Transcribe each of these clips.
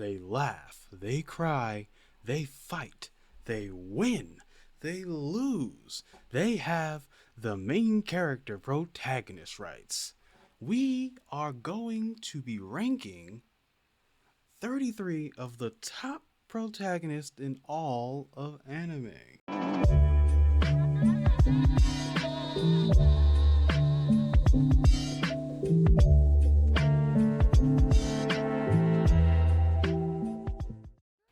they laugh, they cry, they fight, they win, they lose. They have the main character protagonist rights. We are going to be ranking 33 of the top protagonists in all of anime.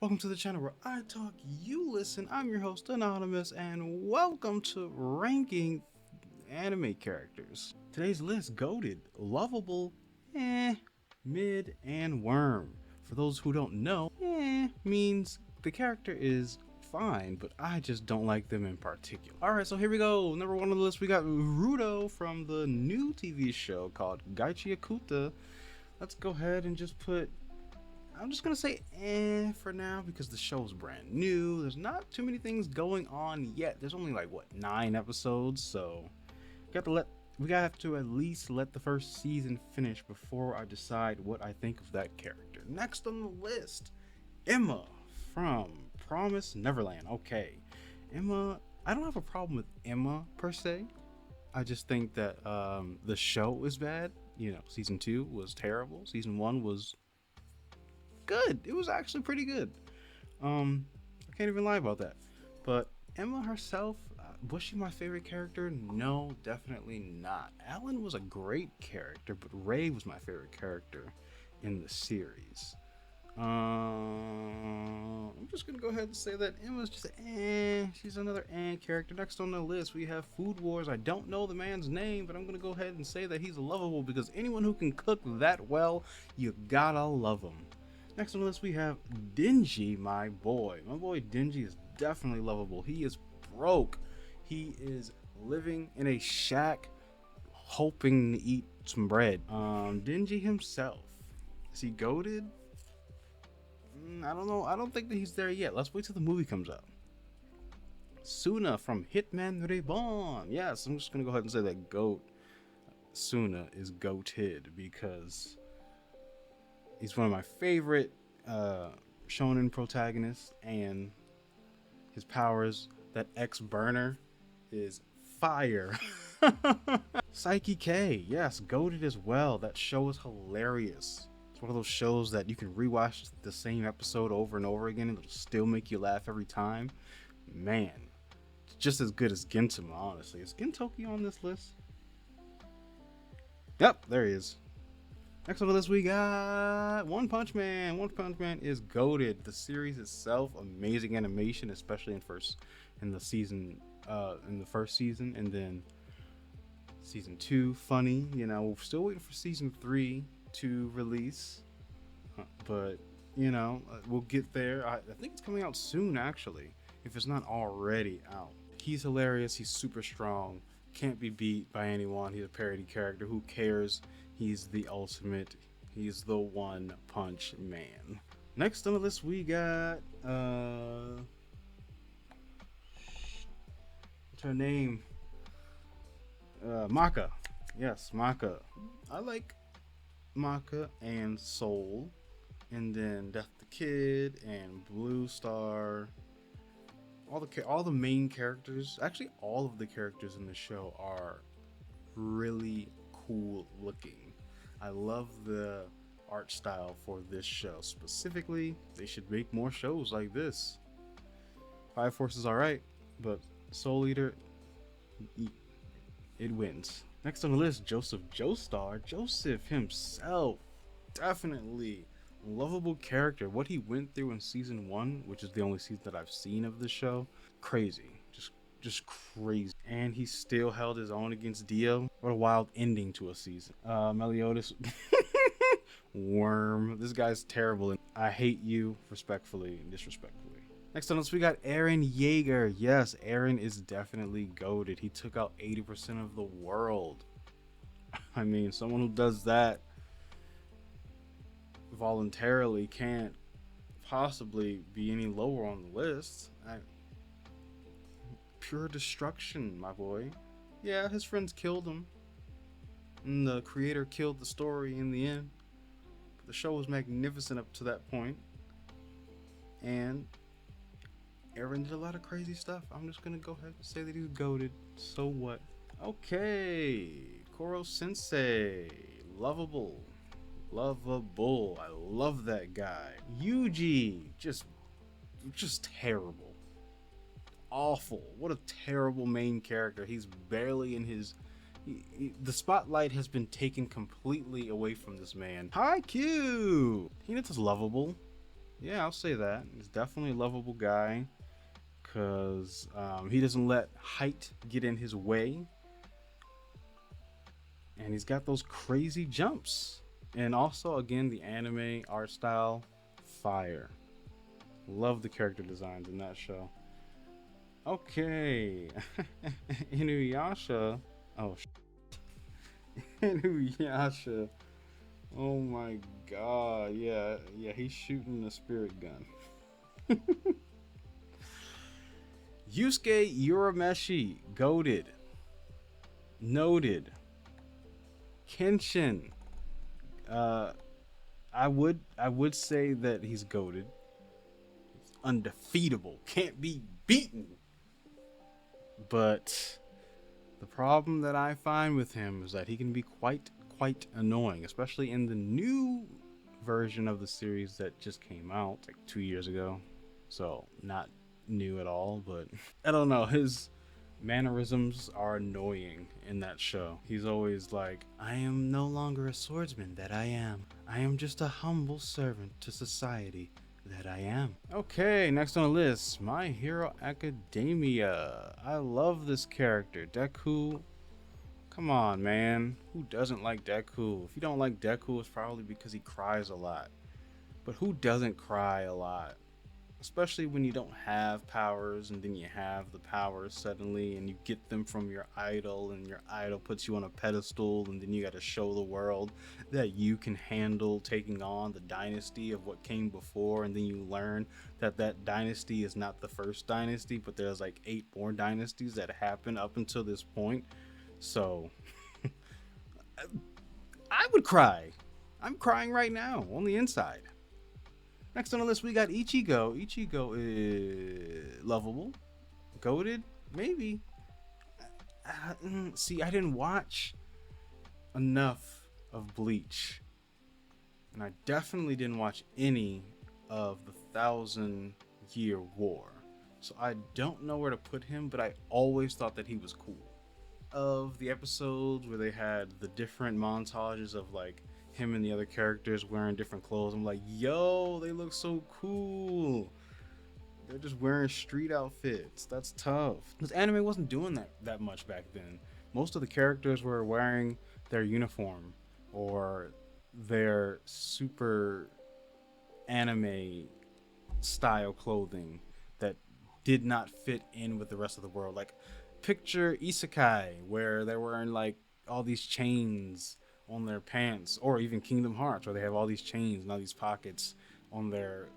Welcome to the channel where I talk, you listen. I'm your host, Anonymous, and welcome to Ranking Anime Characters. Today's list: goated, lovable, mid, and worm. For those who don't know, means the character is fine, but I just don't like them in particular. Alright, so here we go. Number one on the list, we got Rudo from the new TV show called Gaichi Akuta. Let's go ahead and just put, I'm just gonna say for now because the show's brand new. There's not too many things going on yet. There's only like 9 episodes, so we have to at least let the first season finish before I decide what I think of that character. Next on the list, Emma from Promise Neverland. Okay, Emma, I don't have a problem with Emma per se. I just think that the show is bad. You know, season 2 was terrible. Season 1 was good. It was actually pretty good. I can't even lie about that. But Emma herself, was she my favorite character? No, definitely not. Alan was a great character, but Ray was my favorite character in the series. I'm just gonna go ahead and say that Emma's just she's another character. Next on the list, we have Food Wars. I don't know the man's name, but I'm gonna go ahead and say that he's lovable because anyone who can cook that well, you gotta love him. Next on the list, we have Denji, my boy. My boy Denji is definitely lovable. He is broke. He is living in a shack, hoping to eat some bread. Denji himself, is he goated? I don't know. I don't think that he's there yet. Let's wait till the movie comes out. Suna from Hitman Reborn. Yes, I'm just gonna go ahead and say that Suna is goated because he's one of my favorite shonen protagonists, and his powers, that X burner, is fire. Psyche K, yes, goated as well. That show is hilarious. It's one of those shows that you can rewatch the same episode over and over again and it'll still make you laugh every time. Man, it's just as good as Gintama, honestly. Is Gintoki on this list? Yep, there he is. Next on the list, we got One Punch Man. One Punch Man is goated. The series itself, amazing animation, especially in the first season, and then season 2, funny. You know, we're still waiting for season 3 to release, but you know, we'll get there. I think it's coming out soon, actually, if it's not already out. He's hilarious. He's super strong. Can't be beat by anyone. He's a parody character. Who cares? He's the ultimate. He's the One Punch Man. Next on the list, we got what's her name? Maka. Yes, Maka. I like Maka and Soul, and then Death the Kid and Blue Star. All the main characters, actually all of the characters in the show are really cool looking. I love the art style for this show. Specifically, they should make more shows like this. Fire Force is alright, but Soul Eater, it wins. Next on the list, Joseph Joestar. Joseph himself, definitely lovable character. What he went through in season 1, which is the only season that I've seen of the show, crazy, just crazy. And he still held his own against Dio. What a wild ending to a season. Meliodas, Worm. This guy's terrible, and I hate you respectfully and disrespectfully. Next on us, we got Eren Yeager. Yes, Eren is definitely goated. He took out 80% of the world. I mean, someone who does that voluntarily can't possibly be any lower on the list. Pure destruction, my boy. Yeah, his friends killed him, and the creator killed the story in the end. But the show was magnificent up to that point. And Aaron did a lot of crazy stuff. I'm just gonna go ahead and say that he's goated. So what? Okay, Koro Sensei, lovable, lovable. I love that guy. Yuji, just terrible, awful. What a terrible main character. He's barely in his. The spotlight has been taken completely away from this man. Haikyuu, Hinata's lovable. Yeah, I'll say that. He's definitely a lovable guy because he doesn't let height get in his way. And he's got those crazy jumps. And also, again, the anime art style, fire. Love the character designs in that show. Okay. Inuyasha. Oh, Inuyasha. Oh my god. Yeah, he's shooting a spirit gun. Yusuke Urameshi, goated. Noted. Kenshin. I would say that he's goated. He's undefeatable. Can't be beaten. But the problem that I find with him is that he can be quite annoying, especially in the new version of the series that just came out like 2 years ago. So not new at all, but I don't know, his mannerisms are annoying in that show. He's always like, I am no longer a swordsman that I am just a humble servant to society that I am. Okay, next on the list, My Hero Academia. I love this character, Deku. Come on, man, who doesn't like Deku? If you don't like Deku, it's probably because he cries a lot. But who doesn't cry a lot? Especially when you don't have powers and then you have the powers suddenly and you get them from your idol and your idol puts you on a pedestal and then you got to show the world that you can handle taking on the dynasty of what came before, and then you learn that that dynasty is not the first dynasty, but there's like 8 more dynasties that happen up until this point. So I would cry. I'm crying right now on the inside. Next on the list, we got Ichigo. Ichigo is lovable, goated, maybe. See, I didn't watch enough of Bleach, and I definitely didn't watch any of the 1,000-Year War, so I don't know where to put him, but I always thought that he was cool. Of the episodes where they had the different montages of like him and the other characters wearing different clothes, I'm like, yo, they look so cool. They're just wearing street outfits. That's tough. Because anime wasn't doing that much back then. Most of the characters were wearing their uniform or their super anime style clothing that did not fit in with the rest of the world. Like, picture isekai where they're wearing like all these chains on their pants, or even Kingdom Hearts where they have all these chains and all these pockets on their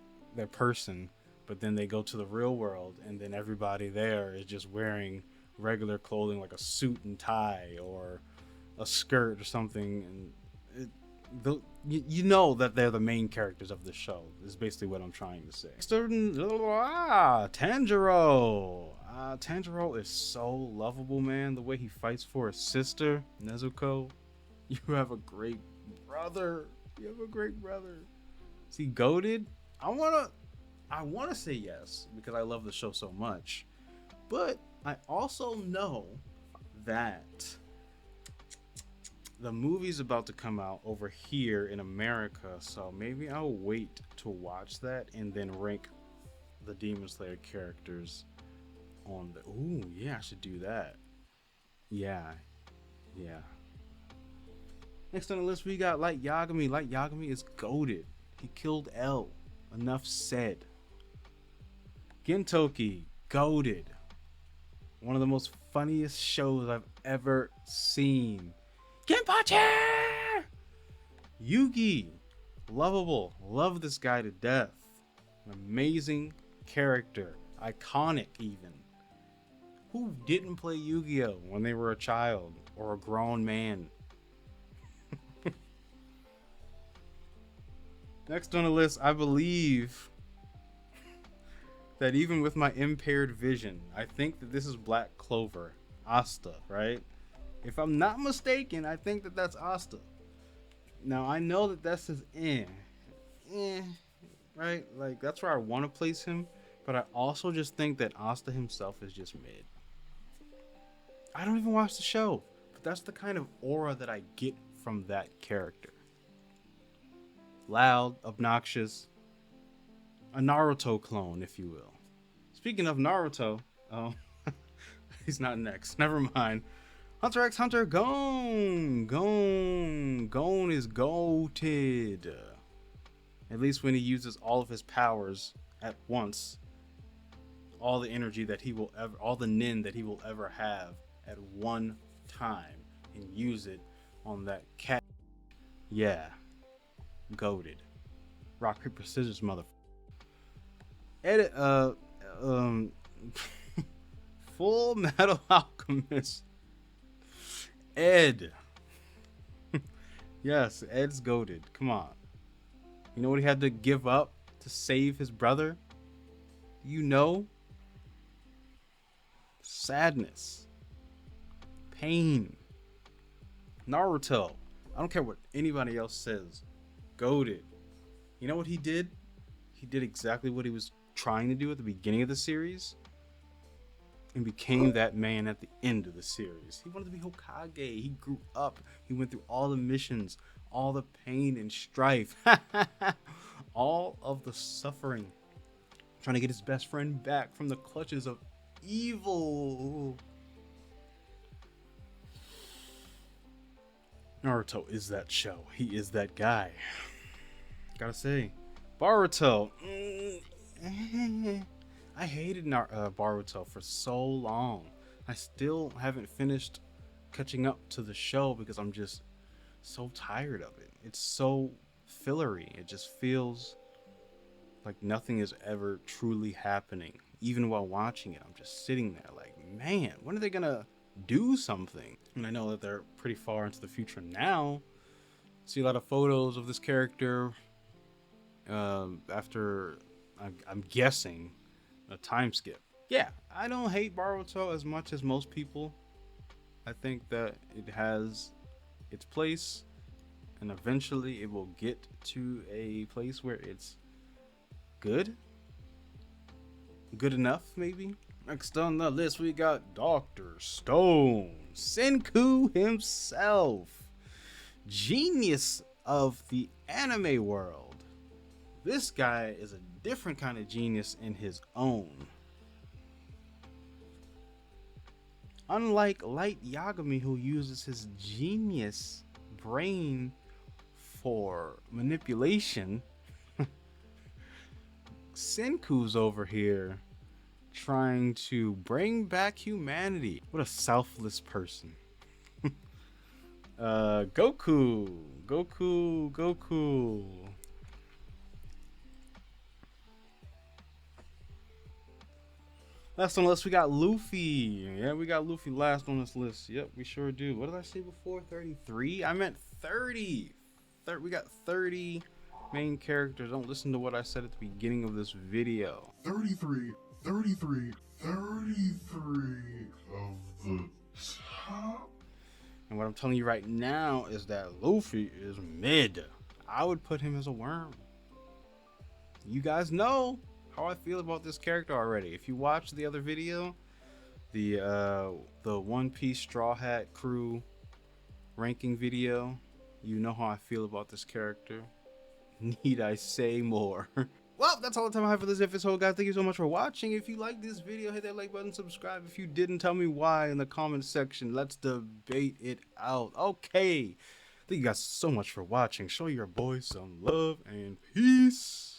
person, but then they go to the real world and then everybody there is just wearing regular clothing like a suit and tie or a skirt or something, and you know that they're the main characters of the show is basically what I'm trying to say. Tanjiro. Tanjiro is so lovable, man. The way he fights for his sister Nezuko. You have a great brother. Is he goated? I wanna say yes because I love the show so much, but I also know that the movie's about to come out over here in America, so maybe I'll wait to watch that and then rank the Demon Slayer characters on the. Ooh, yeah, I should do that. Yeah. Next on the list, we got Light Yagami. Light Yagami is goated. He killed L. Enough said. Gintoki, goated. One of the most funniest shows I've ever seen. Genpachi! Yugi, lovable. Love this guy to death. An amazing character. Iconic even. Who didn't play Yu-Gi-Oh when they were a child or a grown man? Next on the list, I believe that even with my impaired vision, I think that this is Black Clover, Asta, right? If I'm not mistaken, I think that that's Asta. Now I know that that's his right? Like that's where I want to place him, but I also just think that Asta himself is just mid. I don't even watch the show, but that's the kind of aura that I get from that character. Loud, obnoxious, a Naruto clone, if you will. Speaking of Naruto, oh, he's not next. Never mind. Hunter x Hunter, Gon is goated. At least when he uses all of his powers at once, all the energy that he will ever, all the nin that he will ever have at one time, and use it on that cat. Yeah, goated. Rock paper scissors, mother. Edit. Full Metal Alchemist. Ed. Yes, Ed's goated. Come on. You know what he had to give up to save his brother? You know? Sadness. Pain. Naruto. I don't care what anybody else says. Goated. You know what he did? He did exactly what he was trying to do at the beginning of the series. And became that man at the end of the series. He wanted to be Hokage. He grew up. He went through all the missions, all the pain and strife, all of the suffering, trying to get his best friend back from the clutches of evil. Naruto is that show. He is that guy. Gotta say, Boruto. I hated Boruto for so long. I still haven't finished catching up to the show because I'm just so tired of it. It's so fillery. It just feels like nothing is ever truly happening. Even while watching it, I'm just sitting there like, man, when are they gonna do something? And I know that they're pretty far into the future now. See a lot of photos of this character after, I'm guessing, a time skip. Yeah, I don't hate Boruto as much as most people. I think that it has its place, and eventually it will get to a place where it's good enough, maybe. Next on the list we got Dr. Stone, Senku himself, genius of the anime world. This guy is a different kind of genius in his own. Unlike Light Yagami, who uses his genius brain for manipulation, Senku's over here trying to bring back humanity. What a selfless person. Goku. Last on the list, we got Luffy. Yeah, we got Luffy last on this list. Yep, we sure do. What did I say before? 33? I meant 30. We got 30 main characters. Don't listen to what I said at the beginning of this video. 33 of the top. And what I'm telling you right now is that Luffy is mid. I would put him as a worm. You guys know how I feel about this character already. If you watched the other video, the One Piece Straw Hat Crew ranking video, you know how I feel about this character. Need I say more? Well, that's all the time I have for this episode, guys. Thank you so much for watching. If you like this video, hit that like button, subscribe. If you didn't, tell me why in the comment section. Let's debate it out. Okay. Thank you guys so much for watching. Show your boys some love and peace.